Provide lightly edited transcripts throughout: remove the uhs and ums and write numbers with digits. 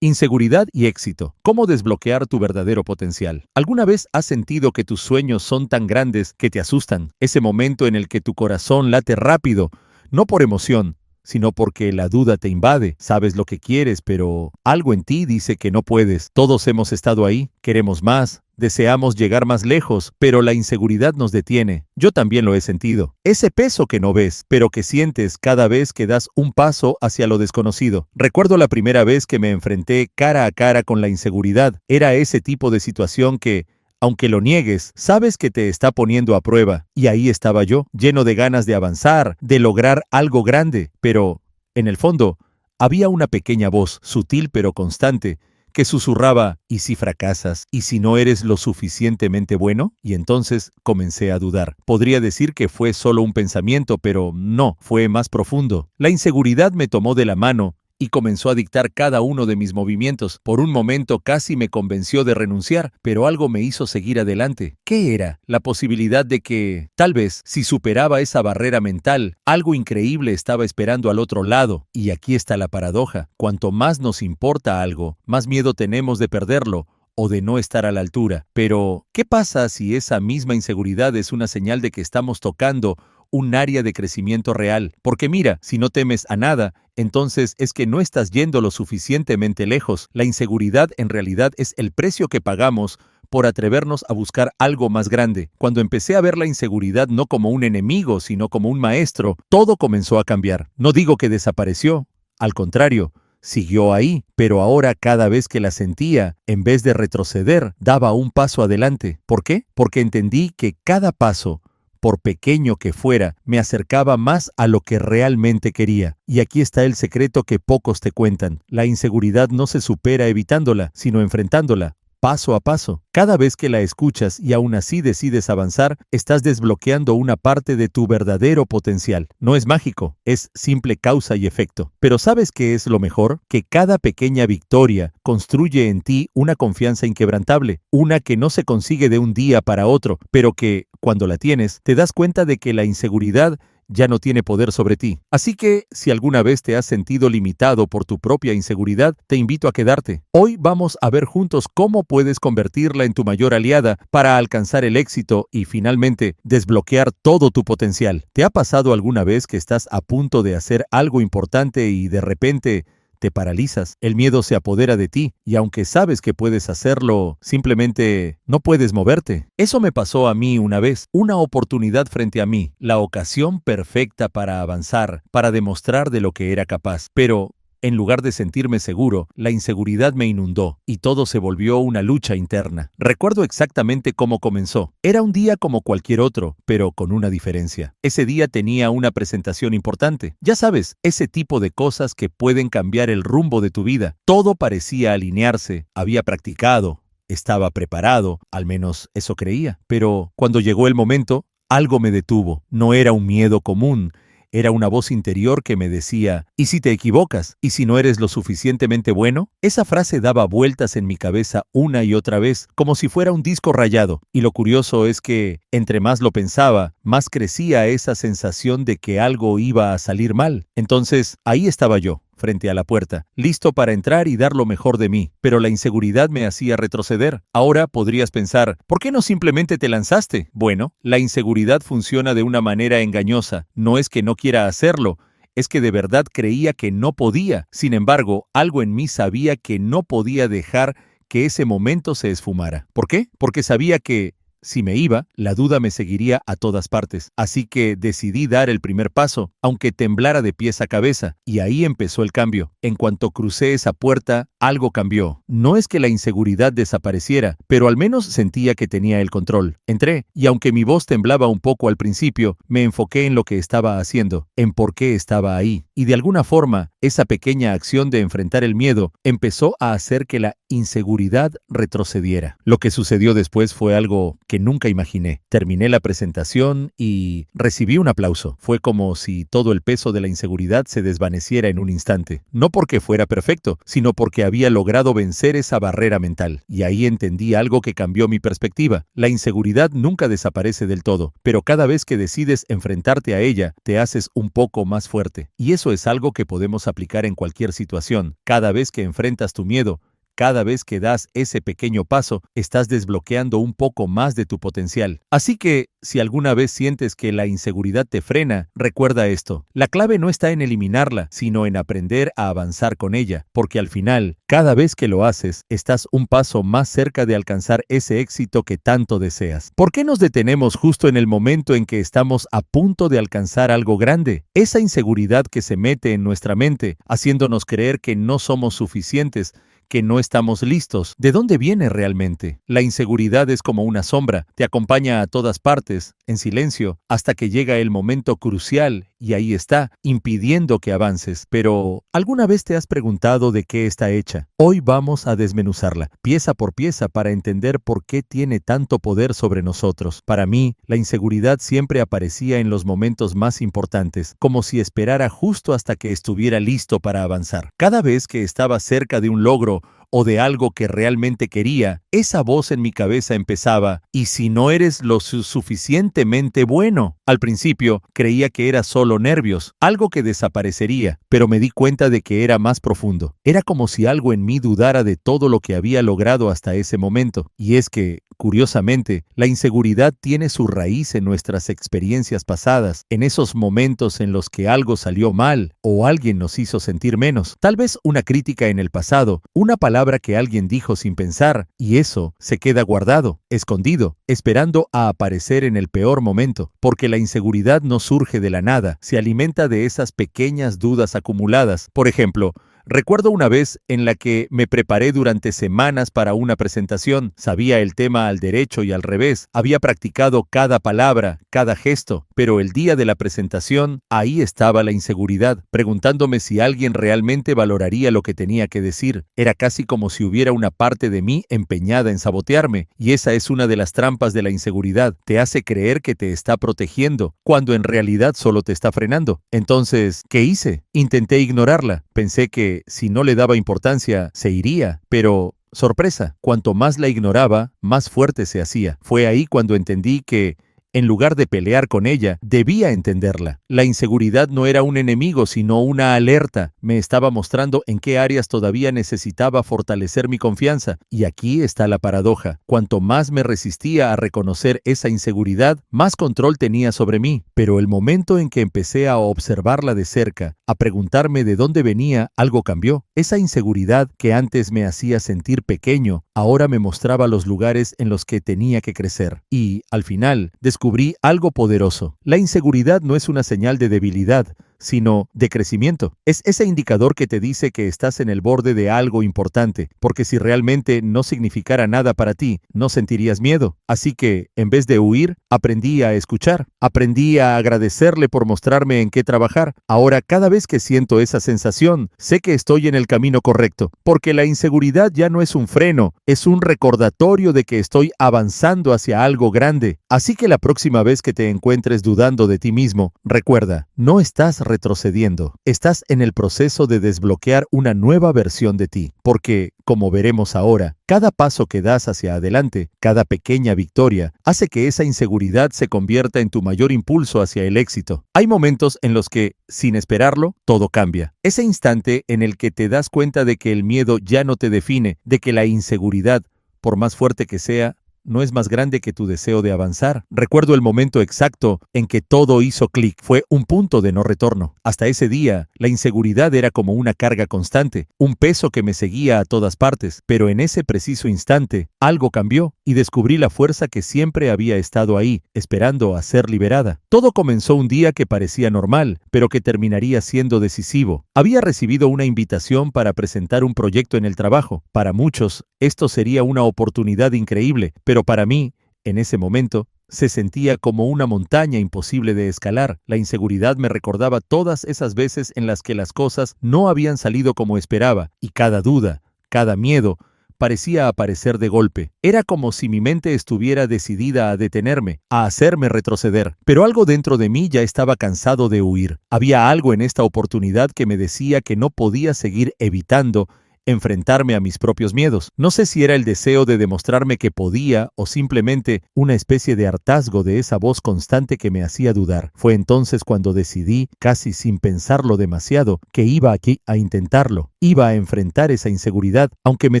Inseguridad y éxito. ¿Cómo desbloquear tu verdadero potencial? ¿Alguna vez has sentido que tus sueños son tan grandes que te asustan? Ese momento en el que tu corazón late rápido, no por emoción, sino porque la duda te invade. Sabes lo que quieres, pero algo en ti dice que no puedes. Todos hemos estado ahí, queremos más, deseamos llegar más lejos, pero la inseguridad nos detiene. Yo también lo he sentido. Ese peso que no ves, pero que sientes cada vez que das un paso hacia lo desconocido. Recuerdo la primera vez que me enfrenté cara a cara con la inseguridad. Era ese tipo de situación que, aunque lo niegues, sabes que te está poniendo a prueba. Y ahí estaba yo, lleno de ganas de avanzar, de lograr algo grande. Pero, en el fondo, había una pequeña voz, sutil pero constante, que susurraba, ¿y si fracasas? ¿Y si no eres lo suficientemente bueno? Y entonces comencé a dudar. Podría decir que fue solo un pensamiento, pero no, fue más profundo. La inseguridad me tomó de la mano y comenzó a dictar cada uno de mis movimientos. Por un momento casi me convenció de renunciar, pero algo me hizo seguir adelante. ¿Qué era? La posibilidad de que, tal vez, si superaba esa barrera mental, algo increíble estaba esperando al otro lado. Y aquí está la paradoja. Cuanto más nos importa algo, más miedo tenemos de perderlo o de no estar a la altura. Pero, ¿qué pasa si esa misma inseguridad es una señal de que estamos tocando un área de crecimiento real? Porque mira, si no temes a nada, entonces es que no estás yendo lo suficientemente lejos. La inseguridad en realidad es el precio que pagamos por atrevernos a buscar algo más grande. Cuando empecé a ver la inseguridad no como un enemigo, sino como un maestro, todo comenzó a cambiar. No digo que desapareció, al contrario, siguió ahí, pero ahora cada vez que la sentía, en vez de retroceder, daba un paso adelante. ¿Por qué? Porque entendí que cada paso, por pequeño que fuera, me acercaba más a lo que realmente quería. Y aquí está el secreto que pocos te cuentan. La inseguridad no se supera evitándola, sino enfrentándola, paso a paso. Cada vez que la escuchas y aún así decides avanzar, estás desbloqueando una parte de tu verdadero potencial. No es mágico, es simple causa y efecto. Pero ¿sabes qué es lo mejor? Que cada pequeña victoria construye en ti una confianza inquebrantable, una que no se consigue de un día para otro, pero que, cuando la tienes, te das cuenta de que la inseguridad ya no tiene poder sobre ti. Así que, si alguna vez te has sentido limitado por tu propia inseguridad, te invito a quedarte. Hoy vamos a ver juntos cómo puedes convertirla en tu mayor aliada para alcanzar el éxito y, finalmente, desbloquear todo tu potencial. ¿Te ha pasado alguna vez que estás a punto de hacer algo importante y de repente te paralizas? El miedo se apodera de ti y aunque sabes que puedes hacerlo, simplemente no puedes moverte. Eso me pasó a mí una vez, una oportunidad frente a mí, la ocasión perfecta para avanzar, para demostrar de lo que era capaz. Pero, en lugar de sentirme seguro, la inseguridad me inundó y todo se volvió una lucha interna. Recuerdo exactamente cómo comenzó. Era un día como cualquier otro, pero con una diferencia. Ese día tenía una presentación importante. Ya sabes, ese tipo de cosas que pueden cambiar el rumbo de tu vida. Todo parecía alinearse. Había practicado, estaba preparado, al menos eso creía. Pero cuando llegó el momento, algo me detuvo. No era un miedo común. Era una voz interior que me decía, ¿y si te equivocas? ¿Y si no eres lo suficientemente bueno? Esa frase daba vueltas en mi cabeza una y otra vez, como si fuera un disco rayado. Y lo curioso es que, entre más lo pensaba, más crecía esa sensación de que algo iba a salir mal. Entonces, ahí estaba yo, frente a la puerta, listo para entrar y dar lo mejor de mí, pero la inseguridad me hacía retroceder. Ahora podrías pensar, ¿por qué no simplemente te lanzaste? Bueno, la inseguridad funciona de una manera engañosa. No es que no quiera hacerlo, es que de verdad creía que no podía. Sin embargo, algo en mí sabía que no podía dejar que ese momento se esfumara. ¿Por qué? Porque sabía que si me iba, la duda me seguiría a todas partes. Así que decidí dar el primer paso, aunque temblara de pies a cabeza. Y ahí empezó el cambio. En cuanto crucé esa puerta, algo cambió. No es que la inseguridad desapareciera, pero al menos sentía que tenía el control. Entré, y aunque mi voz temblaba un poco al principio, me enfoqué en lo que estaba haciendo, en por qué estaba ahí. Y de alguna forma, esa pequeña acción de enfrentar el miedo empezó a hacer que la inseguridad retrocediera. Lo que sucedió después fue algo que nunca imaginé. Terminé la presentación y recibí un aplauso. Fue como si todo el peso de la inseguridad se desvaneciera en un instante. No porque fuera perfecto, sino porque había logrado vencer esa barrera mental. Y ahí entendí algo que cambió mi perspectiva. La inseguridad nunca desaparece del todo, pero cada vez que decides enfrentarte a ella, te haces un poco más fuerte. Y eso es algo que podemos aplicar en cualquier situación. Cada vez que enfrentas tu miedo, cada vez que das ese pequeño paso, estás desbloqueando un poco más de tu potencial. Así que, si alguna vez sientes que la inseguridad te frena, recuerda esto. La clave no está en eliminarla, sino en aprender a avanzar con ella, porque al final, cada vez que lo haces, estás un paso más cerca de alcanzar ese éxito que tanto deseas. ¿Por qué nos detenemos justo en el momento en que estamos a punto de alcanzar algo grande? Esa inseguridad que se mete en nuestra mente, haciéndonos creer que no somos suficientes, que no estamos listos. ¿De dónde viene realmente? La inseguridad es como una sombra, te acompaña a todas partes, en silencio, hasta que llega el momento crucial y ahí está, impidiendo que avances. Pero, ¿alguna vez te has preguntado de qué está hecha? Hoy vamos a desmenuzarla, pieza por pieza, para entender por qué tiene tanto poder sobre nosotros. Para mí, la inseguridad siempre aparecía en los momentos más importantes, como si esperara justo hasta que estuviera listo para avanzar. Cada vez que estaba cerca de un logro, o de algo que realmente quería, esa voz en mi cabeza empezaba: ¿y si no eres lo suficientemente bueno? Al principio creía que era solo nervios, algo que desaparecería, pero me di cuenta de que era más profundo. Era como si algo en mí dudara de todo lo que había logrado hasta ese momento. Y es que, curiosamente, la inseguridad tiene su raíz en nuestras experiencias pasadas, en esos momentos en los que algo salió mal o alguien nos hizo sentir menos. Tal vez una crítica en el pasado, una palabra que alguien dijo sin pensar, y eso se queda guardado, escondido, esperando a aparecer en el peor momento, porque la inseguridad no surge de la nada, se alimenta de esas pequeñas dudas acumuladas. Por ejemplo, recuerdo una vez en la que me preparé durante semanas para una presentación. Sabía el tema al derecho y al revés. Había practicado cada palabra, cada gesto. Pero el día de la presentación, ahí estaba la inseguridad, preguntándome si alguien realmente valoraría lo que tenía que decir. Era casi como si hubiera una parte de mí empeñada en sabotearme. Y esa es una de las trampas de la inseguridad. Te hace creer que te está protegiendo, cuando en realidad solo te está frenando. Entonces, ¿qué hice? Intenté ignorarla. Pensé que si no le daba importancia, se iría, pero sorpresa, cuanto más la ignoraba, más fuerte se hacía. Fue ahí cuando entendí que, en lugar de pelear con ella, debía entenderla. La inseguridad no era un enemigo, sino una alerta. Me estaba mostrando en qué áreas todavía necesitaba fortalecer mi confianza. Y aquí está la paradoja. Cuanto más me resistía a reconocer esa inseguridad, más control tenía sobre mí. Pero el momento en que empecé a observarla de cerca, a preguntarme de dónde venía, algo cambió. Esa inseguridad que antes me hacía sentir pequeño, ahora me mostraba los lugares en los que tenía que crecer. Y, al final, descubrí algo poderoso. La inseguridad no es una señal de debilidad, sino de crecimiento. Es ese indicador que te dice que estás en el borde de algo importante, porque si realmente no significara nada para ti, no sentirías miedo. Así que, en vez de huir, aprendí a escuchar. Aprendí a agradecerle por mostrarme en qué trabajar. Ahora, cada vez que siento esa sensación, sé que estoy en el camino correcto, porque la inseguridad ya no es un freno, es un recordatorio de que estoy avanzando hacia algo grande. Así que la próxima vez que te encuentres dudando de ti mismo, recuerda, no estás retrocediendo. Estás en el proceso de desbloquear una nueva versión de ti, porque, como veremos ahora, cada paso que das hacia adelante, cada pequeña victoria, hace que esa inseguridad se convierta en tu mayor impulso hacia el éxito. Hay momentos en los que, sin esperarlo, todo cambia. Ese instante en el que te das cuenta de que el miedo ya no te define, de que la inseguridad, por más fuerte que sea, no es más grande que tu deseo de avanzar. Recuerdo el momento exacto en que todo hizo clic. Fue un punto de no retorno. Hasta ese día, la inseguridad era como una carga constante, un peso que me seguía a todas partes. Pero en ese preciso instante, algo cambió y descubrí la fuerza que siempre había estado ahí, esperando a ser liberada. Todo comenzó un día que parecía normal, pero que terminaría siendo decisivo. Había recibido una invitación para presentar un proyecto en el trabajo. Para muchos, esto sería una oportunidad increíble, pero para mí, en ese momento, se sentía como una montaña imposible de escalar. La inseguridad me recordaba todas esas veces en las que las cosas no habían salido como esperaba, y cada duda, cada miedo, parecía aparecer de golpe. Era como si mi mente estuviera decidida a detenerme, a hacerme retroceder. Pero algo dentro de mí ya estaba cansado de huir. Había algo en esta oportunidad que me decía que no podía seguir evitando enfrentarme a mis propios miedos. No sé si era el deseo de demostrarme que podía o simplemente una especie de hartazgo de esa voz constante que me hacía dudar. Fue entonces cuando decidí, casi sin pensarlo demasiado, que iba aquí a intentarlo. Iba a enfrentar esa inseguridad, aunque me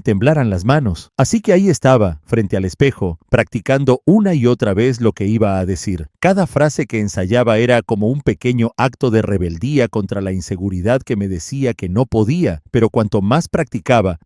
temblaran las manos. Así que ahí estaba, frente al espejo, practicando una y otra vez lo que iba a decir. Cada frase que ensayaba era como un pequeño acto de rebeldía contra la inseguridad que me decía que no podía, pero cuanto más practicaba,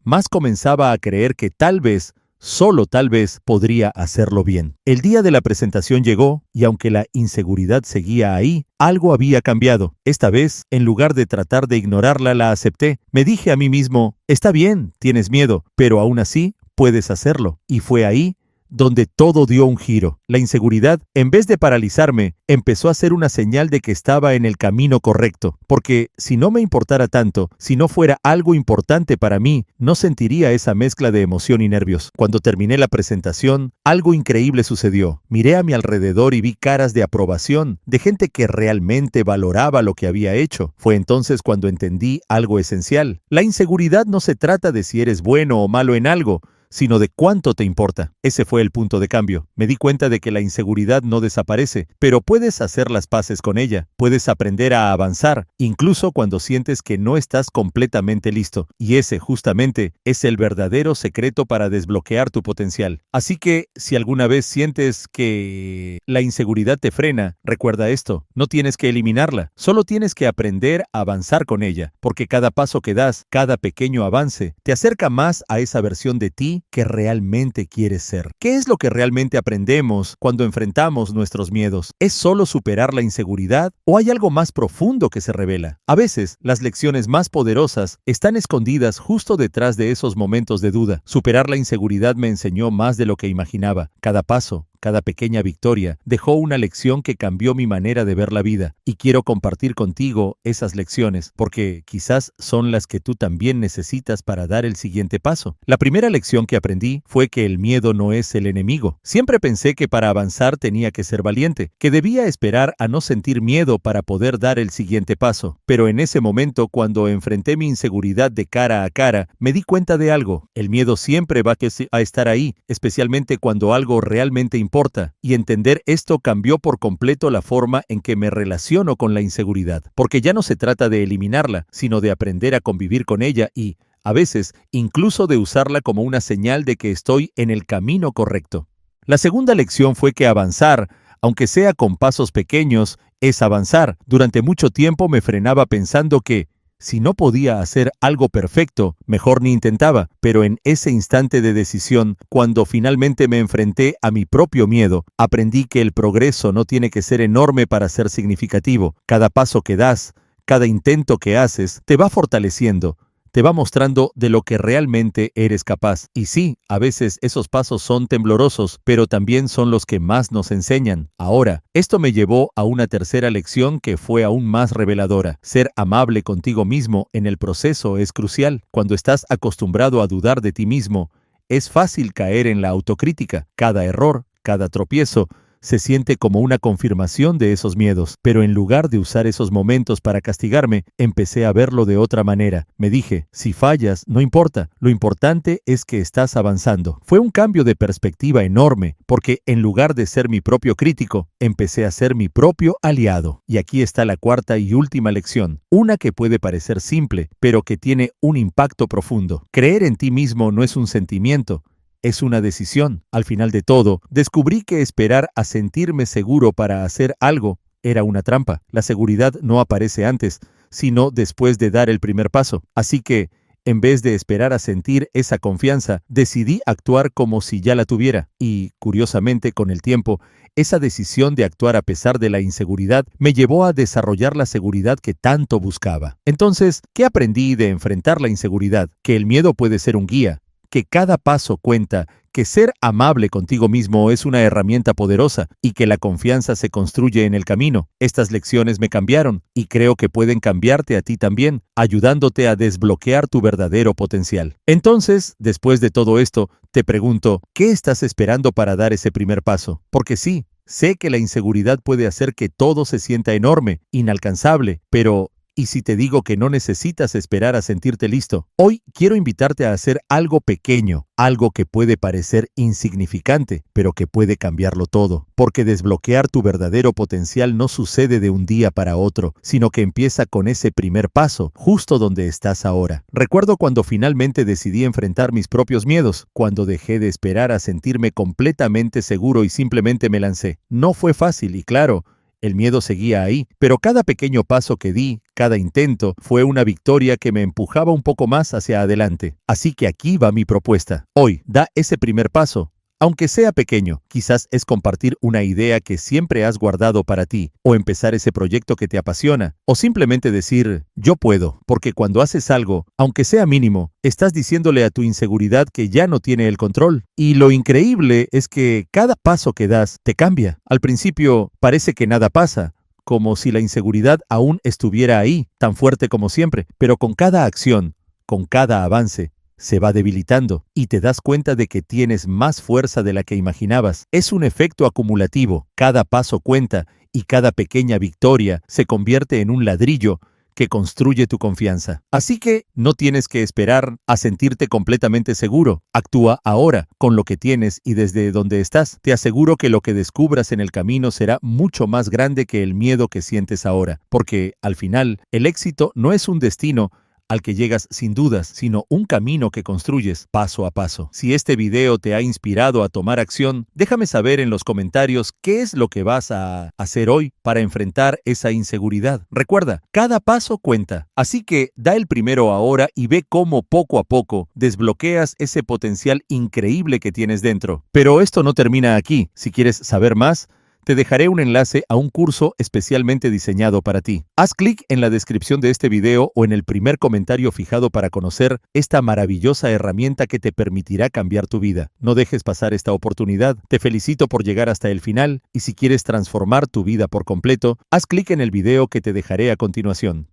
más comenzaba a creer que tal vez, solo tal vez, podría hacerlo bien. El día de la presentación llegó, y aunque la inseguridad seguía ahí, algo había cambiado. Esta vez, en lugar de tratar de ignorarla, la acepté. Me dije a mí mismo, está bien, tienes miedo, pero aún así, puedes hacerlo. Y fue ahí donde todo dio un giro. La inseguridad, en vez de paralizarme, empezó a ser una señal de que estaba en el camino correcto, porque si no me importara tanto, si no fuera algo importante para mí, no sentiría esa mezcla de emoción y nervios. Cuando terminé la presentación, algo increíble sucedió. Miré a mi alrededor y vi caras de aprobación, de gente que realmente valoraba lo que había hecho. Fue entonces cuando entendí algo esencial. La inseguridad no se trata de si eres bueno o malo en algo, sino de cuánto te importa. Ese fue el punto de cambio. Me di cuenta de que la inseguridad no desaparece, pero puedes hacer las paces con ella. Puedes aprender a avanzar, incluso cuando sientes que no estás completamente listo. Y ese, justamente, es el verdadero secreto para desbloquear tu potencial. Así que, si alguna vez sientes que la inseguridad te frena, recuerda esto. No tienes que eliminarla, solo tienes que aprender a avanzar con ella, porque cada paso que das, cada pequeño avance, te acerca más a esa versión de ti que realmente quieres ser. ¿Qué es lo que realmente aprendemos cuando enfrentamos nuestros miedos? ¿Es solo superar la inseguridad o hay algo más profundo que se revela? A veces, las lecciones más poderosas están escondidas justo detrás de esos momentos de duda. Superar la inseguridad me enseñó más de lo que imaginaba. Cada paso, cada pequeña victoria dejó una lección que cambió mi manera de ver la vida, y quiero compartir contigo esas lecciones, porque quizás son las que tú también necesitas para dar el siguiente paso. La primera lección que aprendí fue que el miedo no es el enemigo. Siempre pensé que para avanzar tenía que ser valiente, que debía esperar a no sentir miedo para poder dar el siguiente paso. Pero en ese momento, cuando enfrenté mi inseguridad de cara a cara, me di cuenta de algo. El miedo siempre va a estar ahí, especialmente cuando algo realmente importa, y entender esto cambió por completo la forma en que me relaciono con la inseguridad, porque ya no se trata de eliminarla, sino de aprender a convivir con ella y, a veces, incluso de usarla como una señal de que estoy en el camino correcto. La segunda lección fue que avanzar, aunque sea con pasos pequeños, es avanzar. Durante mucho tiempo me frenaba pensando que, si no podía hacer algo perfecto, mejor ni intentaba, pero en ese instante de decisión, cuando finalmente me enfrenté a mi propio miedo, aprendí que el progreso no tiene que ser enorme para ser significativo. Cada paso que das, cada intento que haces, te va fortaleciendo, te va mostrando de lo que realmente eres capaz. Y sí, a veces esos pasos son temblorosos, pero también son los que más nos enseñan. Ahora, esto me llevó a una tercera lección que fue aún más reveladora. Ser amable contigo mismo en el proceso es crucial. Cuando estás acostumbrado a dudar de ti mismo, es fácil caer en la autocrítica. Cada error, cada tropiezo, se siente como una confirmación de esos miedos, pero en lugar de usar esos momentos para castigarme, empecé a verlo de otra manera. Me dije, si fallas, no importa, lo importante es que estás avanzando. Fue un cambio de perspectiva enorme, porque en lugar de ser mi propio crítico, empecé a ser mi propio aliado. Y aquí está la cuarta y última lección, una que puede parecer simple, pero que tiene un impacto profundo. Creer en ti mismo no es un sentimiento, es una decisión. Al final de todo, descubrí que esperar a sentirme seguro para hacer algo era una trampa. La seguridad no aparece antes, sino después de dar el primer paso. Así que, en vez de esperar a sentir esa confianza, decidí actuar como si ya la tuviera. Y, curiosamente, con el tiempo, esa decisión de actuar a pesar de la inseguridad me llevó a desarrollar la seguridad que tanto buscaba. Entonces, ¿qué aprendí de enfrentar la inseguridad? Que el miedo puede ser un guía, que cada paso cuenta, que ser amable contigo mismo es una herramienta poderosa y que la confianza se construye en el camino. Estas lecciones me cambiaron y creo que pueden cambiarte a ti también, ayudándote a desbloquear tu verdadero potencial. Entonces, después de todo esto, te pregunto, ¿qué estás esperando para dar ese primer paso? Porque sí, sé que la inseguridad puede hacer que todo se sienta enorme, inalcanzable, pero ¿y si te digo que no necesitas esperar a sentirte listo? Hoy quiero invitarte a hacer algo pequeño, algo que puede parecer insignificante, pero que puede cambiarlo todo. Porque desbloquear tu verdadero potencial no sucede de un día para otro, sino que empieza con ese primer paso, justo donde estás ahora. Recuerdo cuando finalmente decidí enfrentar mis propios miedos, cuando dejé de esperar a sentirme completamente seguro y simplemente me lancé. No fue fácil y claro, el miedo seguía ahí, pero cada pequeño paso que di, cada intento, fue una victoria que me empujaba un poco más hacia adelante. Así que aquí va mi propuesta. Hoy, da ese primer paso. Aunque sea pequeño, quizás es compartir una idea que siempre has guardado para ti, o empezar ese proyecto que te apasiona, o simplemente decir, yo puedo, porque cuando haces algo, aunque sea mínimo, estás diciéndole a tu inseguridad que ya no tiene el control. Y lo increíble es que cada paso que das te cambia. Al principio parece que nada pasa, como si la inseguridad aún estuviera ahí, tan fuerte como siempre, pero con cada acción, con cada avance, se va debilitando y te das cuenta de que tienes más fuerza de la que imaginabas. Es un efecto acumulativo. Cada paso cuenta y cada pequeña victoria se convierte en un ladrillo que construye tu confianza. Así que no tienes que esperar a sentirte completamente seguro. Actúa ahora con lo que tienes y desde donde estás. Te aseguro que lo que descubras en el camino será mucho más grande que el miedo que sientes ahora, porque al final el éxito no es un destino al que llegas sin dudas, sino un camino que construyes paso a paso. Si este video te ha inspirado a tomar acción, déjame saber en los comentarios qué es lo que vas a hacer hoy para enfrentar esa inseguridad. Recuerda, cada paso cuenta, así que da el primero ahora y ve cómo poco a poco desbloqueas ese potencial increíble que tienes dentro. Pero esto no termina aquí. Si quieres saber más, te dejaré un enlace a un curso especialmente diseñado para ti. Haz clic en la descripción de este video o en el primer comentario fijado para conocer esta maravillosa herramienta que te permitirá cambiar tu vida. No dejes pasar esta oportunidad. Te felicito por llegar hasta el final y si quieres transformar tu vida por completo, haz clic en el video que te dejaré a continuación.